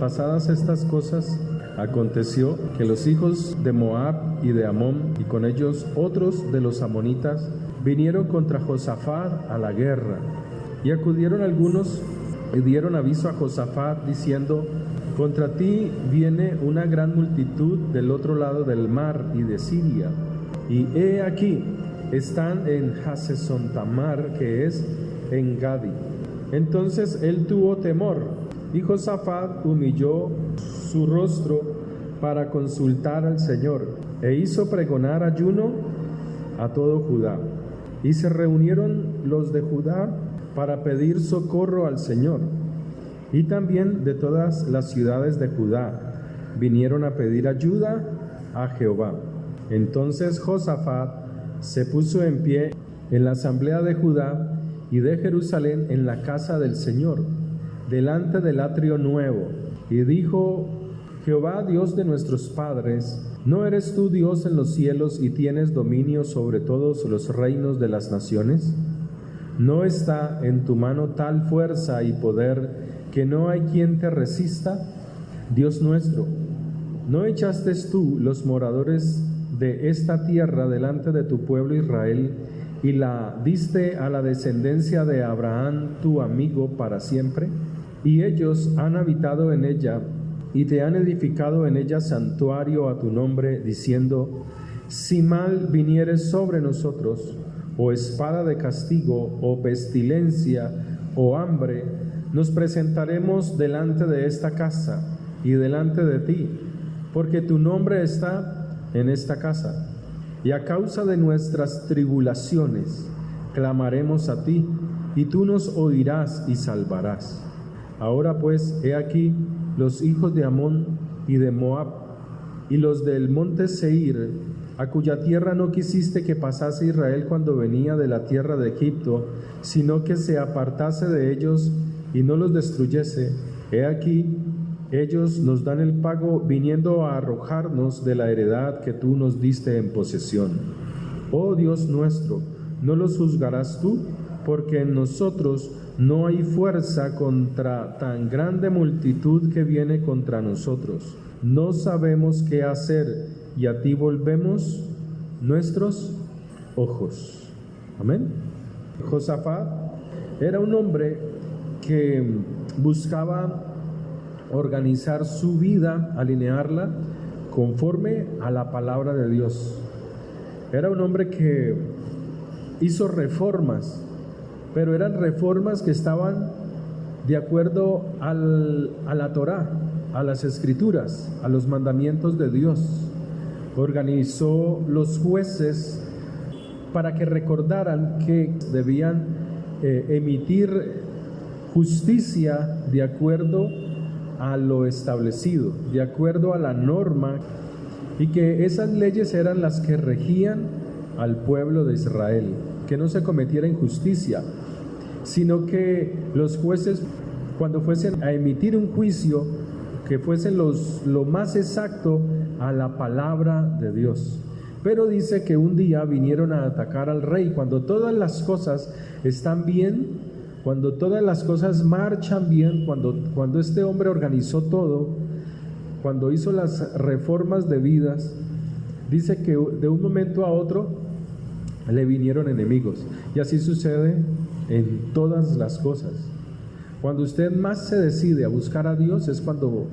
Pasadas estas cosas, aconteció que los hijos de Moab y de Amón, y con ellos otros de los amonitas, vinieron contra Josafat a la guerra. Y acudieron algunos y dieron aviso a Josafat, diciendo: contra ti viene una gran multitud del otro lado del mar y de Siria. Y he aquí, están en Hasezontamar, que es en Gadi. Entonces él tuvo temor, y Josafat humilló su rostro para consultar al Señor, e hizo pregonar ayuno a todo Judá. Y se reunieron los de Judá para pedir socorro al Señor. Y también de todas las ciudades de Judá vinieron a pedir ayuda a Jehová. Entonces Josafat se puso en pie en la asamblea de Judá y de Jerusalén en la casa del Señor, delante del atrio nuevo, y dijo: Jehová, Dios de nuestros padres, ¿no eres tú Dios en los cielos y tienes dominio sobre todos los reinos de las naciones? ¿No está en tu mano tal fuerza y poder que no hay quien te resista? Dios nuestro, ¿no echaste tú los moradores de esta tierra delante de tu pueblo Israel y la diste a la descendencia de Abraham tu amigo para siempre? Y ellos han habitado en ella y te han edificado en ella santuario a tu nombre, diciendo: si mal viniere sobre nosotros, o espada de castigo, o pestilencia, o hambre, nos presentaremos delante de esta casa y delante de ti, porque tu nombre está en esta casa. Y a causa de nuestras tribulaciones clamaremos a ti, y tú nos oirás y salvarás. Ahora pues, he aquí los hijos de Amón y de Moab, y los del monte Seir, a cuya tierra no quisiste que pasase Israel cuando venía de la tierra de Egipto, sino que se apartase de ellos y no los destruyese. He aquí, ellos nos dan el pago, viniendo a arrojarnos de la heredad que tú nos diste en posesión. Oh Dios nuestro, ¿no los juzgarás tú? Porque en nosotros no hay fuerza contra tan grande multitud que viene contra nosotros. No sabemos qué hacer, y a ti volvemos nuestros ojos. Amén. Josafat era un hombre que buscaba organizar su vida, alinearla conforme a la palabra de Dios. Era un hombre que hizo reformas, pero eran reformas que estaban de acuerdo a la Torá, a las escrituras, a los mandamientos de Dios. Organizó los jueces para que recordaran que debían emitir justicia de acuerdo a lo establecido, de acuerdo a la norma, y que esas leyes eran las que regían al pueblo de Israel, que no se cometiera injusticia, sino que los jueces, cuando fuesen a emitir un juicio, que fuesen lo más exacto a la palabra de Dios. Pero dice que un día vinieron a atacar al rey, cuando todas las cosas están bien, cuando todas las cosas marchan bien, cuando este hombre organizó todo, cuando hizo las reformas debidas, dice que de un momento a otro le vinieron enemigos. Y así sucede en todas las cosas. Cuando usted más se decide a buscar a Dios es cuando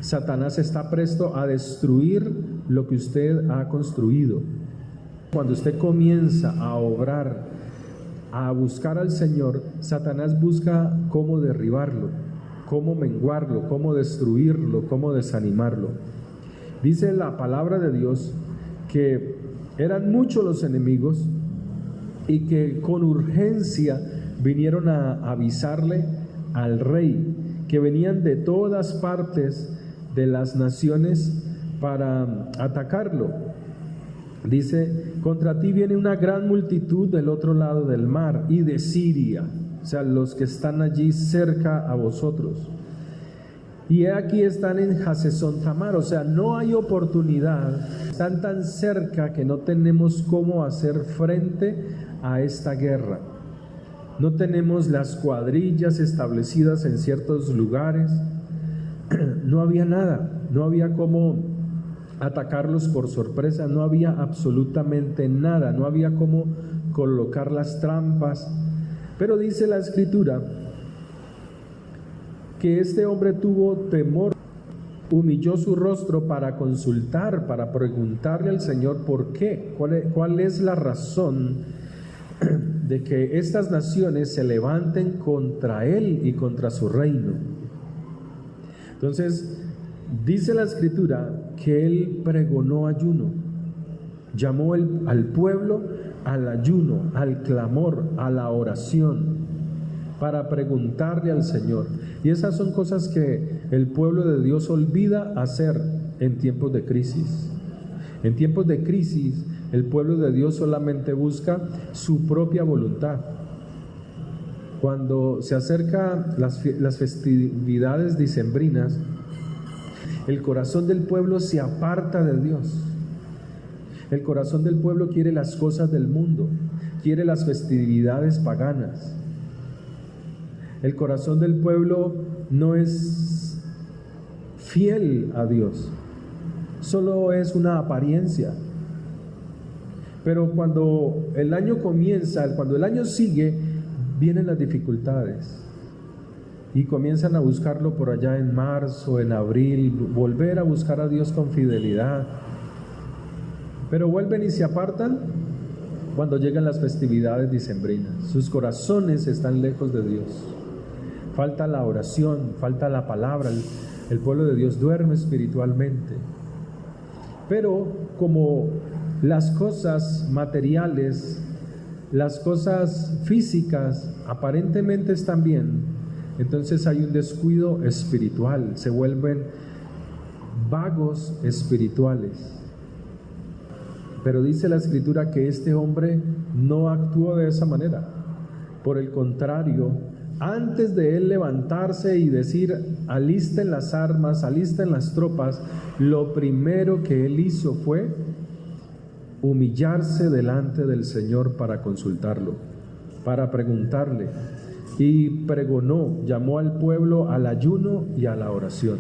Satanás está presto a destruir lo que usted ha construido. Cuando usted comienza a obrar, a buscar al Señor, Satanás busca cómo derribarlo, cómo menguarlo, cómo destruirlo, cómo desanimarlo. Dice la palabra de Dios que eran muchos los enemigos y que con urgencia vinieron a avisarle al rey, que venían de todas partes de las naciones para atacarlo. Dice: contra ti viene una gran multitud del otro lado del mar y de Siria, o sea, los que están allí cerca a vosotros. Y aquí están en Hasezontamar, o sea, no hay oportunidad, están tan cerca que no tenemos cómo hacer frente a esta guerra. No tenemos las cuadrillas establecidas en ciertos lugares, no había nada, no había cómo atacarlos por sorpresa, no había absolutamente nada, no había cómo colocar las trampas. Pero dice la Escritura que este hombre tuvo temor, humilló su rostro para consultar, para preguntarle al Señor por qué, cuál es la razón de que estas naciones se levanten contra él y contra su reino. Entonces, dice la Escritura que él pregonó ayuno, llamó al pueblo al ayuno, al clamor, a la oración, para preguntarle al Señor. Y esas son cosas que el pueblo de Dios olvida hacer en tiempos de crisis. En tiempos de crisis, el pueblo de Dios solamente busca su propia voluntad. Cuando se acercan las festividades dicembrinas, el corazón del pueblo se aparta de Dios. El corazón del pueblo quiere las cosas del mundo, quiere las festividades paganas. El corazón del pueblo no es fiel a Dios, solo es una apariencia. Pero cuando el año comienza, cuando el año sigue, vienen las dificultades y comienzan a buscarlo por allá en marzo, en abril, volver a buscar a Dios con fidelidad. Pero vuelven y se apartan cuando llegan las festividades dicembrinas. Sus corazones están lejos de Dios. Falta la oración, falta la palabra. El pueblo de Dios duerme espiritualmente. Pero como las cosas materiales, las cosas físicas aparentemente están bien, entonces hay un descuido espiritual, se vuelven vagos espirituales. Pero dice la Escritura que este hombre no actuó de esa manera. Por el contrario, antes de él levantarse y decir alisten las armas, alisten las tropas, lo primero que él hizo fue humillarse delante del Señor para consultarlo, para preguntarle, y pregonó, llamó al pueblo al ayuno y a la oración.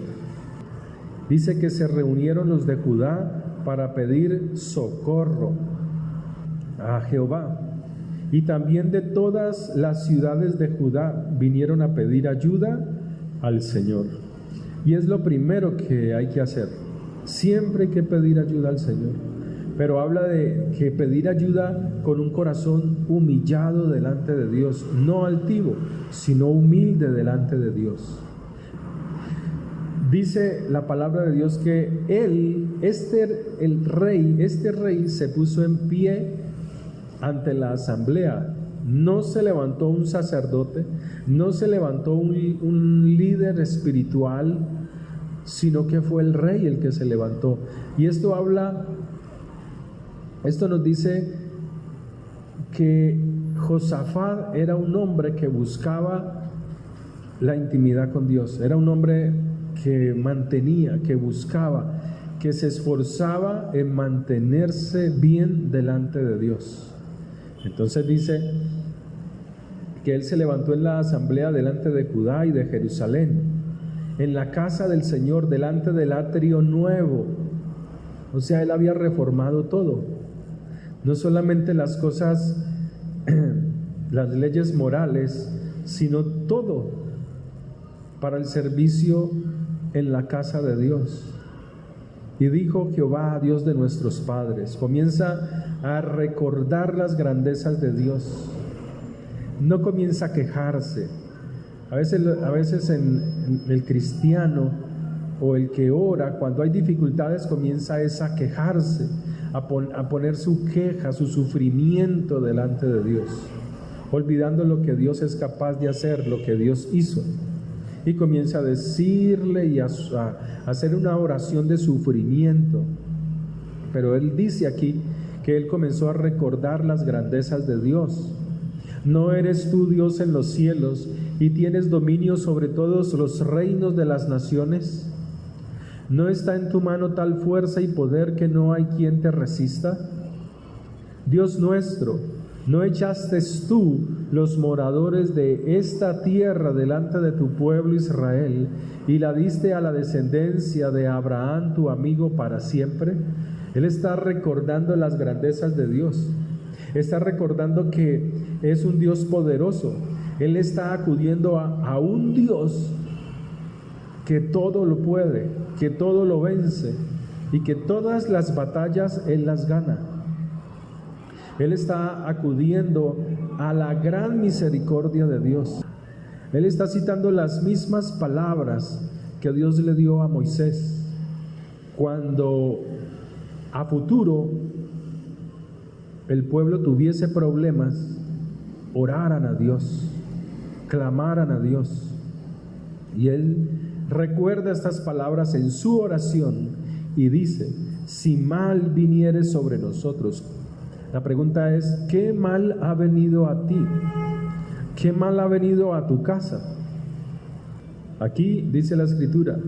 Dice que se reunieron los de Judá para pedir socorro a Jehová, y también de todas las ciudades de Judá vinieron a pedir ayuda al Señor. Y es lo primero que hay que hacer, siempre hay que pedir ayuda al Señor. Pero habla de que pedir ayuda con un corazón humillado delante de Dios, no altivo, sino humilde delante de Dios. Dice la palabra de Dios que este rey se puso en pie ante la asamblea. No se levantó un sacerdote, no se levantó un líder espiritual, sino que fue el rey el que se levantó. Y esto nos dice que Josafat era un hombre que buscaba la intimidad con Dios, era un hombre que mantenía, que buscaba, que se esforzaba en mantenerse bien delante de Dios. Entonces dice que él se levantó en la asamblea delante de Judá y de Jerusalén, en la casa del Señor, delante del atrio nuevo. O sea, él había reformado todo, no solamente las cosas, las leyes morales, sino todo para el servicio en la casa de Dios. Y dijo Jehová, Dios de nuestros padres. Comienza a recordar las grandezas de Dios. No comienza a quejarse. A veces en el cristiano o el que ora, cuando hay dificultades, comienza a quejarse, a poner su queja, su sufrimiento delante de Dios, olvidando lo que Dios es capaz de hacer, lo que Dios hizo. Y comienza a decirle y a hacer una oración de sufrimiento. Pero él dice aquí que él comenzó a recordar las grandezas de Dios. ¿No eres tú Dios en los cielos y tienes dominio sobre todos los reinos de las naciones? ¿No está en tu mano tal fuerza y poder que no hay quien te resista? Dios nuestro, ¿No echaste tú los moradores de esta tierra delante de tu pueblo Israel y la diste a la descendencia de Abraham, tu amigo, para siempre? Él está recordando las grandezas de Dios. Está recordando que es un Dios poderoso. Él está acudiendo a un Dios que todo lo puede, que todo lo vence y que todas las batallas Él las gana. Él está acudiendo a la gran misericordia de Dios. Él está citando las mismas palabras que Dios le dio a Moisés cuando a futuro el pueblo tuviese problemas, oraran a Dios, clamaran a Dios. Y él recuerda estas palabras en su oración y dice: si mal viniere sobre nosotros. La pregunta es: ¿qué mal ha venido a ti? ¿Qué mal ha venido a tu casa? Aquí dice la Escritura: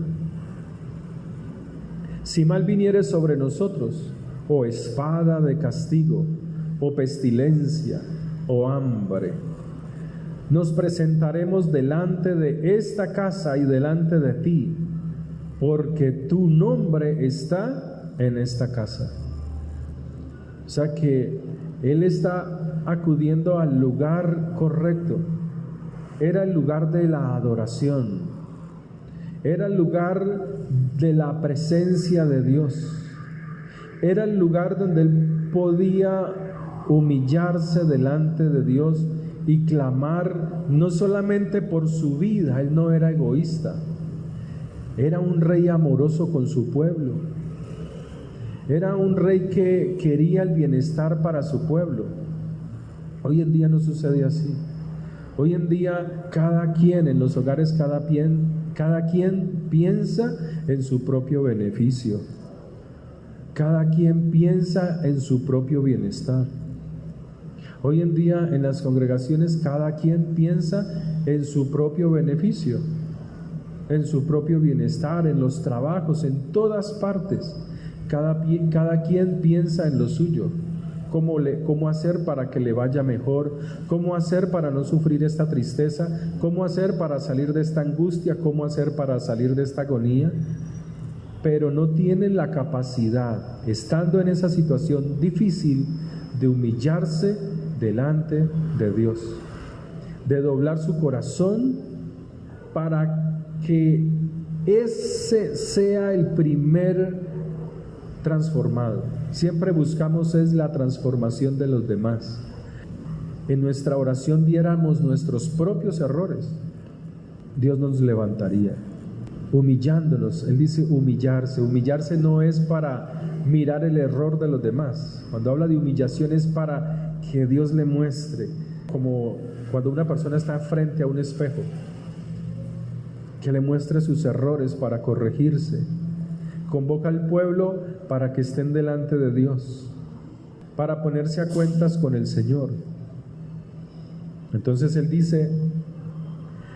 si mal viniere sobre nosotros, o espada de castigo, o pestilencia, o hambre, nos presentaremos delante de esta casa y delante de ti, porque tu nombre está en esta casa. O sea que él está acudiendo al lugar correcto. Era el lugar de la adoración, era el lugar de la presencia de Dios, era el lugar donde él podía humillarse delante de Dios y clamar no solamente por su vida. Él no era egoísta, era un rey amoroso con su pueblo, era un rey que quería el bienestar para su pueblo. Hoy en día no sucede así. Hoy en día cada quien en los hogares, cada quien piensa en su propio beneficio, cada quien piensa en su propio bienestar. Hoy en día en las congregaciones cada quien piensa en su propio beneficio, en su propio bienestar, en los trabajos, en todas partes. Cada quien piensa en lo suyo, cómo hacer para que le vaya mejor, cómo hacer para no sufrir esta tristeza, cómo hacer para salir de esta angustia, cómo hacer para salir de esta agonía. Pero no tienen la capacidad, estando en esa situación difícil, de humillarse delante de Dios, de doblar su corazón para que ese sea el primer transformado. Siempre buscamos es la transformación de los demás. En nuestra oración viéramos nuestros propios errores, Dios nos levantaría, humillándonos. Él dice humillarse. Humillarse no es para mirar el error de los demás. Cuando habla de humillación es para que Dios le muestre, como cuando una persona está frente a un espejo, que le muestre sus errores para corregirse. Convoca al pueblo para que estén delante de Dios, para ponerse a cuentas con el Señor. Entonces Él dice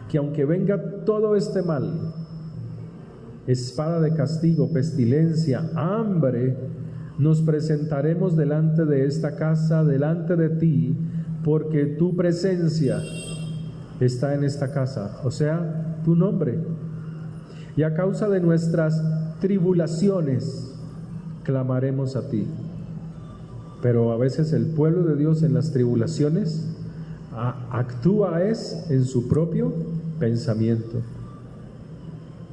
que aunque venga todo este mal, espada de castigo, pestilencia, hambre, nos presentaremos delante de esta casa, delante de ti, porque tu presencia está en esta casa, o sea, tu nombre. Y a causa de nuestras tribulaciones clamaremos a ti. Pero a veces el pueblo de Dios en las tribulaciones actúa en su propio pensamiento.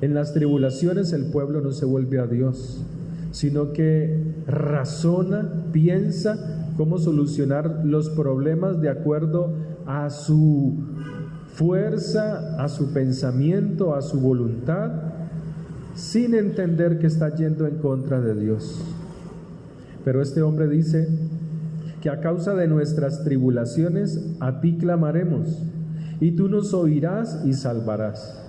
En las tribulaciones el pueblo no se vuelve a Dios, sino que razona, piensa cómo solucionar los problemas de acuerdo a su fuerza, a su pensamiento, a su voluntad, sin entender que está yendo en contra de Dios. Pero este hombre dice que a causa de nuestras tribulaciones a ti clamaremos, y tú nos oirás y salvarás.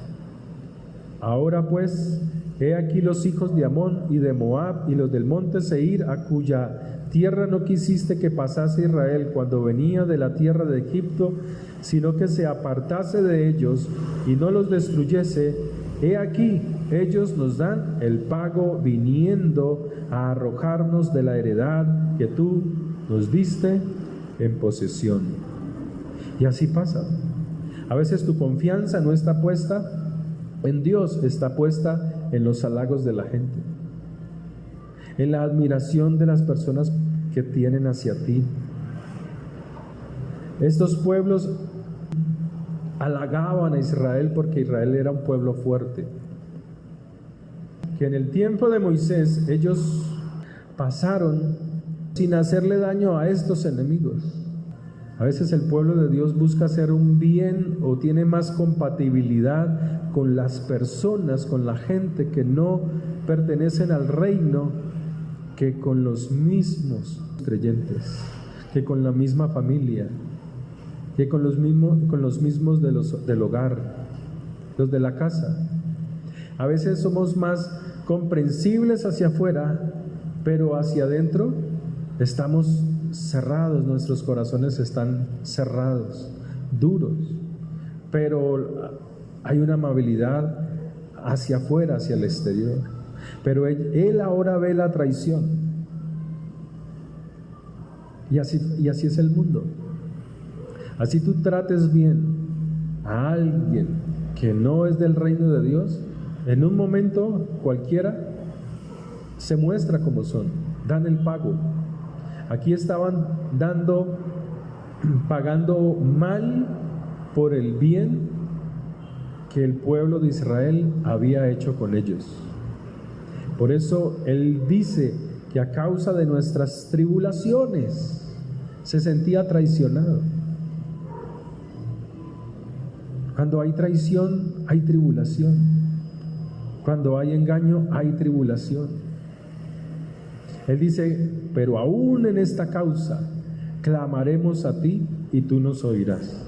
Ahora pues, he aquí los hijos de Amón y de Moab y los del monte Seir, a cuya tierra no quisiste que pasase Israel cuando venía de la tierra de Egipto, sino que se apartase de ellos y no los destruyese. He aquí, ellos nos dan el pago viniendo a arrojarnos de la heredad que tú nos diste en posesión. Y así pasa. A veces tu confianza no está puesta en Dios, está puesta en los halagos de la gente, en la admiración de las personas que tienen hacia ti. Estos pueblos halagaban a Israel porque Israel era un pueblo fuerte, que en el tiempo de Moisés ellos pasaron sin hacerle daño a estos enemigos. A veces el pueblo de Dios busca hacer un bien o tiene más compatibilidad con las personas, con la gente que no pertenecen al reino, que con los mismos creyentes, que con la misma familia, que con los mismos del hogar, los de la casa. A veces somos más comprensibles hacia afuera, pero hacia adentro estamos cerrados, nuestros corazones están cerrados, duros, pero hay una amabilidad hacia afuera, hacia el exterior. Pero él ahora ve la traición, y así es el mundo. Así tú trates bien a alguien que no es del reino de Dios, en un momento cualquiera se muestra como son, dan el pago. Aquí estaban pagando mal por el bien que el pueblo de Israel había hecho con ellos. Por eso él dice que a causa de nuestras tribulaciones se sentía traicionado. Cuando hay traición, hay tribulación. Cuando hay engaño, hay tribulación. Él dice, pero aún en esta causa clamaremos a ti y tú nos oirás.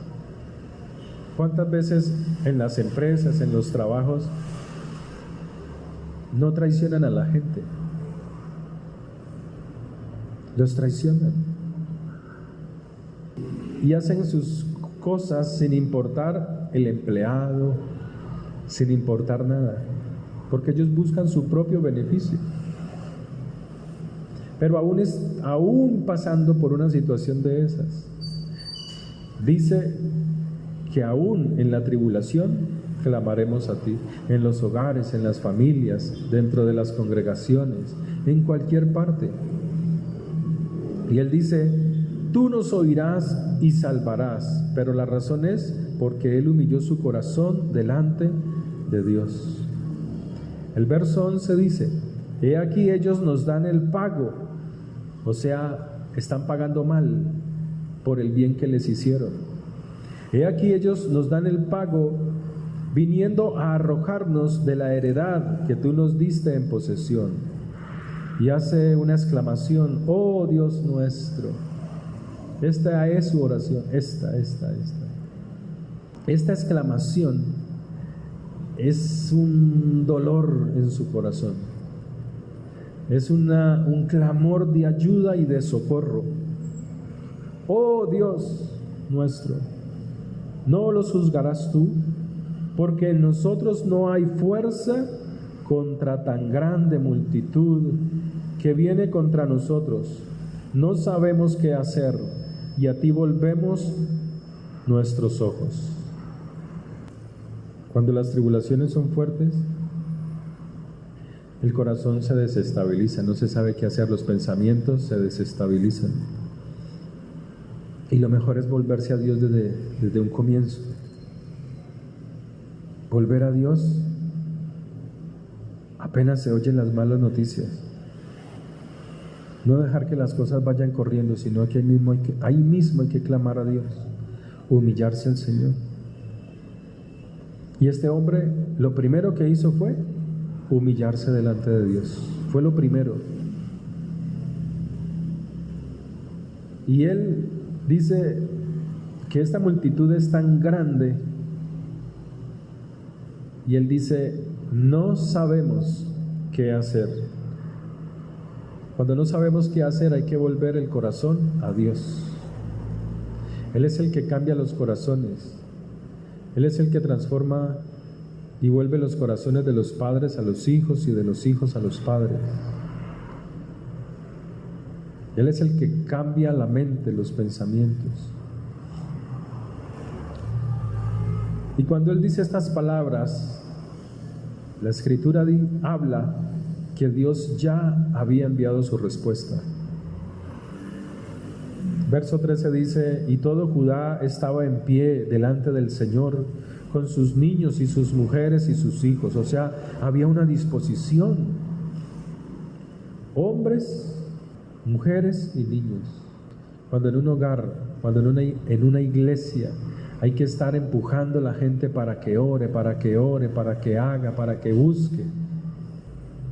¿Cuántas veces en las empresas, en los trabajos, no traicionan a la gente? Los traicionan y hacen sus cosas sin importar el empleado, sin importar nada, porque ellos buscan su propio beneficio. Pero aún pasando por una situación de esas, dice que aún en la tribulación clamaremos a ti, en los hogares, en las familias, dentro de las congregaciones, en cualquier parte. Y él dice, tú nos oirás y salvarás, pero la razón es porque él humilló su corazón delante de Dios. El verso 11 dice, he aquí ellos nos dan el pago, o sea, están pagando mal por el bien que les hicieron. He aquí ellos nos dan el pago viniendo a arrojarnos de la heredad que tú nos diste en posesión. Y hace una exclamación, oh Dios nuestro. Esta es su oración, esta. Esta exclamación es un dolor en su corazón. Es un clamor de ayuda y de socorro. Oh Dios nuestro, no los juzgarás tú, porque en nosotros no hay fuerza contra tan grande multitud que viene contra nosotros. No sabemos qué hacer, y a ti volvemos nuestros ojos. Cuando las tribulaciones son fuertes, el corazón se desestabiliza, no se sabe qué hacer, los pensamientos se desestabilizan. Y lo mejor es volverse a Dios desde un comienzo. Volver a Dios apenas se oyen las malas noticias. No dejar que las cosas vayan corriendo, sino que ahí mismo hay que clamar a Dios, humillarse al Señor. Y este hombre lo primero que hizo fue humillarse delante de Dios. Fue lo primero. Y él dice que esta multitud es tan grande, y él dice, no sabemos qué hacer. Cuando no sabemos qué hacer, hay que volver el corazón a Dios. Él es el que cambia los corazones. Él es el que transforma y vuelve los corazones de los padres a los hijos y de los hijos a los padres. Él es el que cambia la mente, los pensamientos. Y cuando Él dice estas palabras, la Escritura habla que Dios ya había enviado su respuesta. Verso 13 dice: y todo Judá estaba en pie delante del Señor, con sus niños y sus mujeres y sus hijos. O sea, había una disposición. Hombres, mujeres y niños. Cuando en un hogar, cuando en una iglesia hay que estar empujando a la gente para que ore, para que haga, para que busque,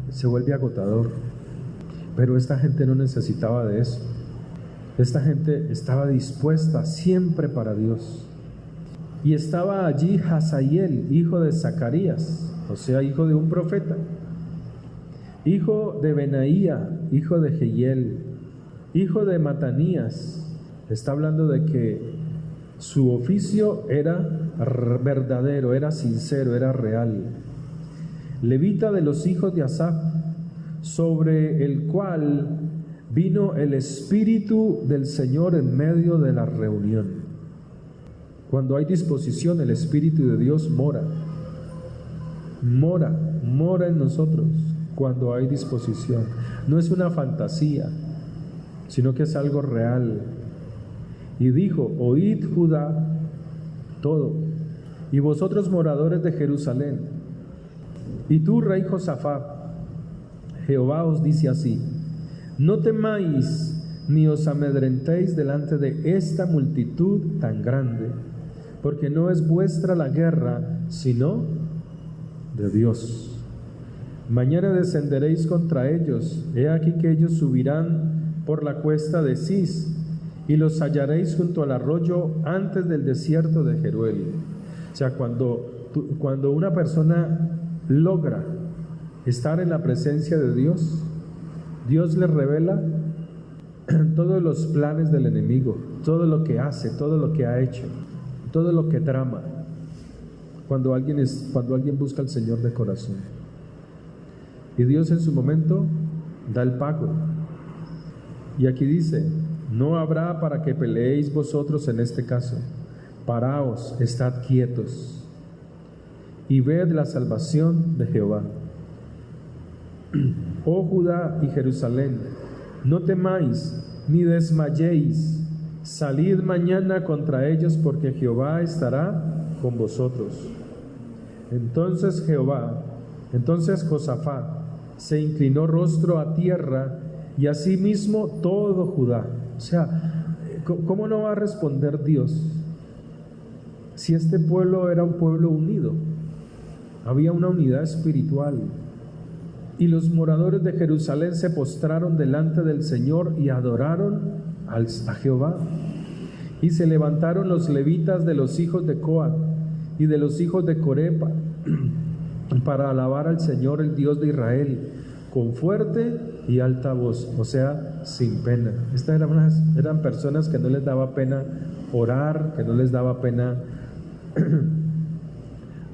se vuelve agotador. Pero esta gente no necesitaba de eso. Esta gente estaba dispuesta siempre para Dios. Y estaba allí Hazael, hijo de Zacarías, o sea, hijo de un profeta, hijo de Benaía, hijo de Jehiel, hijo de Matanías. Está hablando de que su oficio era verdadero, era sincero, era real. Levita de los hijos de Asaf, sobre el cual vino el Espíritu del Señor en medio de la reunión. Cuando hay disposición, el Espíritu de Dios mora en nosotros cuando hay disposición. No es una fantasía, sino que es algo real. Y dijo: oíd Judá todo, y vosotros moradores de Jerusalén, y tú, rey Josafat, Jehová os dice así: no temáis ni os amedrentéis delante de esta multitud tan grande, porque no es vuestra la guerra, sino de Dios. Mañana descenderéis contra ellos. He aquí que ellos subirán por la cuesta de Cis, y los hallaréis junto al arroyo antes del desierto de Jeruel. O sea, cuando una persona logra estar en la presencia de Dios, Dios le revela todos los planes del enemigo, todo lo que hace, todo lo que ha hecho, todo lo que trama, cuando alguien busca al Señor de corazón. Y Dios en su momento da el pago. Y aquí dice: no habrá para que peleéis vosotros en este caso. Paraos, estad quietos, y ved la salvación de Jehová. Oh Judá y Jerusalén, no temáis ni desmayéis. Salid mañana contra ellos, porque Jehová estará con vosotros. Entonces Josafat se inclinó rostro a tierra, y asimismo todo Judá. O sea, ¿cómo no va a responder Dios si este pueblo era un pueblo unido? Había una unidad espiritual. Y los moradores de Jerusalén se postraron delante del Señor y adoraron a Jehová. Y se levantaron los levitas de los hijos de Coat y de los hijos de Coré para alabar al Señor, el Dios de Israel, con fuerte y alta voz, o sea, sin pena. Estas eran personas que no les daba pena orar, que no les daba pena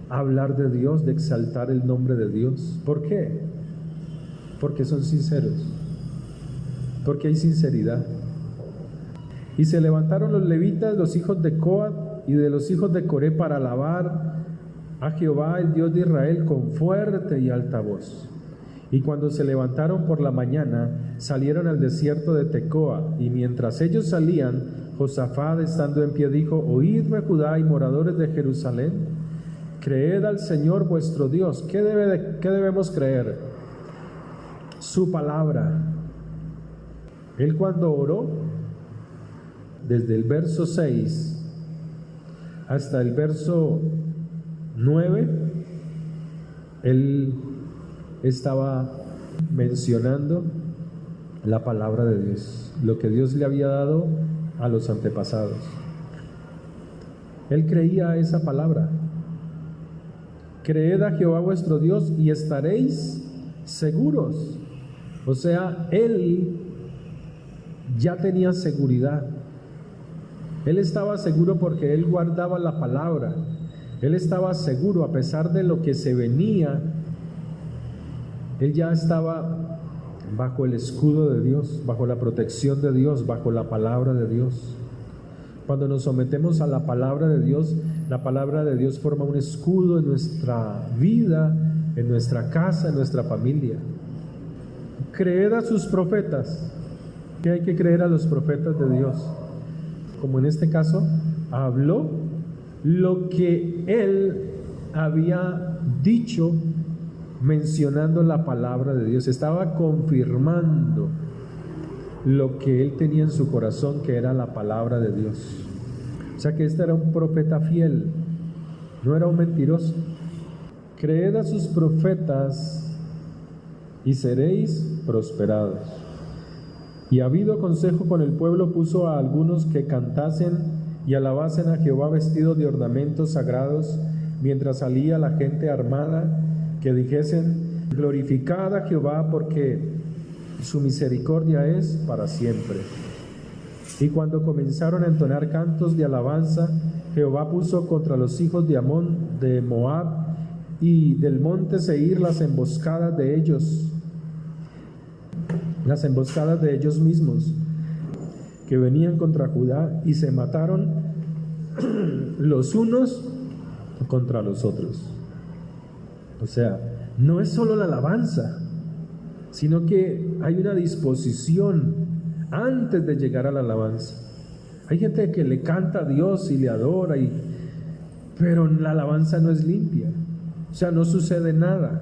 hablar de Dios, de exaltar el nombre de Dios. ¿Por qué? Porque son sinceros, porque hay sinceridad. Y se levantaron los levitas, los hijos de Coat y de los hijos de Coré, para alabar a Jehová, el Dios de Israel, con fuerte y alta voz. Y cuando se levantaron por la mañana, salieron al desierto de Tecoa. Y mientras ellos salían, Josafat, estando en pie, dijo: oídme, Judá y moradores de Jerusalén, creed al Señor vuestro Dios. ¿Qué debemos creer? Su palabra. Él, cuando oró, desde el verso 6 hasta el verso 9, él estaba mencionando la palabra de Dios, lo que Dios le había dado a los antepasados. Él creía esa palabra: creed a Jehová vuestro Dios y estaréis seguros. O sea, él ya tenía seguridad. Él estaba seguro porque él guardaba la palabra. Él estaba seguro a pesar de lo que se venía. Él ya estaba bajo el escudo de Dios, bajo la protección de Dios, bajo la palabra de Dios. Cuando nos sometemos a la palabra de Dios, la palabra de Dios forma un escudo en nuestra vida, en nuestra casa, en nuestra familia. Creed a sus profetas. ¿Qué hay que creer a los profetas de Dios? Como en este caso, habló lo que él había dicho mencionando la palabra de Dios. Estaba confirmando lo que él tenía en su corazón, que era la palabra de Dios. O sea que este era un profeta fiel, no era un mentiroso. Creed a sus profetas y seréis prosperados. Y habido consejo con el pueblo, puso a algunos que cantasen y alabasen a Jehová vestidos de ornamentos sagrados, mientras salía la gente armada, que dijesen: glorificad a Jehová, porque su misericordia es para siempre. Y cuando comenzaron a entonar cantos de alabanza, Jehová puso contra los hijos de Amón, de Moab y del monte Seir las emboscadas de ellos mismos, que venían contra Judá, y se mataron los unos contra los otros. O sea, no es solo la alabanza, sino que hay una disposición antes de llegar a la alabanza. Hay gente que le canta a Dios y le adora, pero la alabanza no es limpia, o sea, no sucede nada.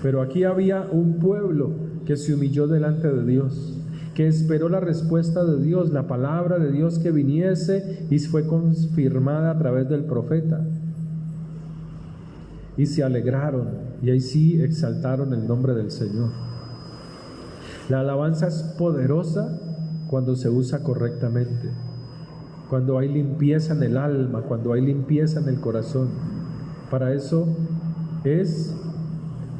Pero aquí había un pueblo que se humilló delante de Dios, que esperó la respuesta de Dios, la palabra de Dios que viniese, y fue confirmada a través del profeta. Y se alegraron, y ahí sí exaltaron el nombre del Señor. La alabanza es poderosa cuando se usa correctamente, cuando hay limpieza en el alma, cuando hay limpieza en el corazón. Para eso es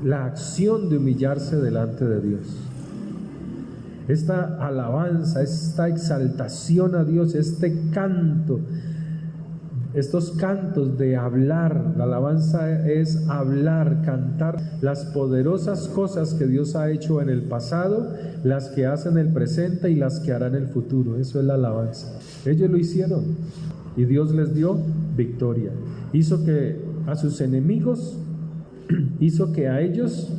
la acción de humillarse delante de Dios. Esta alabanza, esta exaltación a Dios, este canto, estos cantos de hablar, la alabanza es hablar, cantar las poderosas cosas que Dios ha hecho en el pasado, las que hace en el presente y las que hará en el futuro. Eso es la alabanza. Ellos lo hicieron y Dios les dio victoria. Hizo que a sus enemigos, hizo que a ellos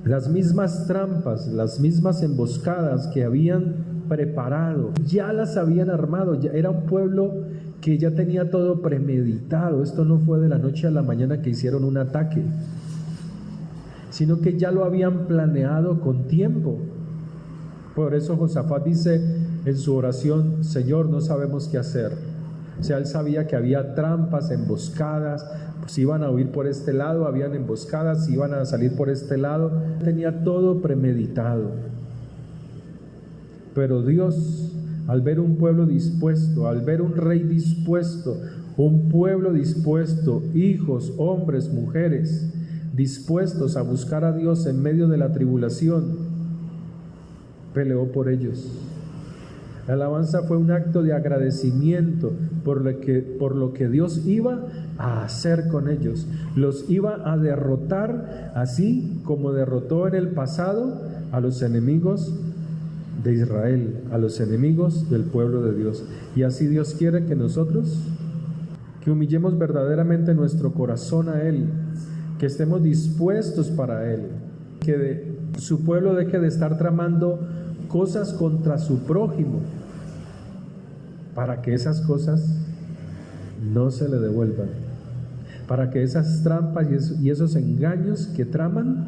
las mismas trampas, las mismas emboscadas que habían preparado, ya las habían armado. Ya era un pueblo que ya tenía todo premeditado. Esto no fue de la noche a la mañana que hicieron un ataque, sino que ya lo habían planeado con tiempo. Por eso Josafat dice en su oración: Señor, no sabemos qué hacer. O sea, él sabía que había trampas, emboscadas. Si iban a huir por este lado, habían emboscadas. Si iban a salir por este lado, tenía todo premeditado. Pero Dios, al ver un pueblo dispuesto, al ver un rey dispuesto, un pueblo dispuesto, hijos, hombres, mujeres, dispuestos a buscar a Dios en medio de la tribulación, peleó por ellos. La alabanza fue un acto de agradecimiento por lo que Dios iba a hacer con ellos. Los iba a derrotar, así como derrotó en el pasado a los enemigos de Israel, a los enemigos del pueblo de Dios. Y así Dios quiere que nosotros, que humillemos verdaderamente nuestro corazón a Él, que estemos dispuestos para Él, que su pueblo deje de estar tramando cosas contra su prójimo, para que esas cosas no se le devuelvan, para que esas trampas y esos engaños que traman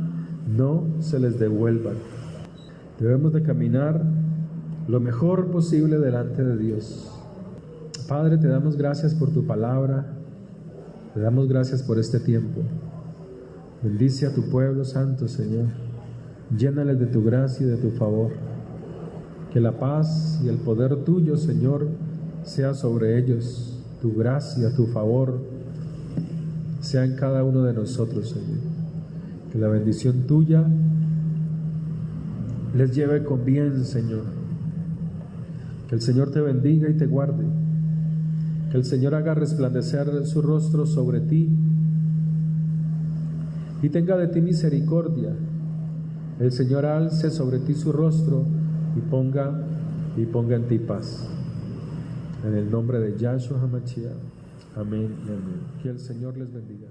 no se les devuelvan. Debemos de caminar lo mejor posible delante de Dios. Padre, te damos gracias por tu palabra, te damos gracias por este tiempo. Bendice a tu pueblo santo, Señor. Llénales de tu gracia y de tu favor. Que la paz y el poder tuyo, Señor, sea sobre ellos. Tu gracia, tu favor, sea en cada uno de nosotros, Señor. Que la bendición tuya les lleve con bien, Señor. Que el Señor te bendiga y te guarde. Que el Señor haga resplandecer su rostro sobre ti y tenga de ti misericordia El Señor alce sobre ti su rostro y ponga en ti paz. En el nombre de Yahshua HaMashiach. Amén y amén. Que el Señor les bendiga.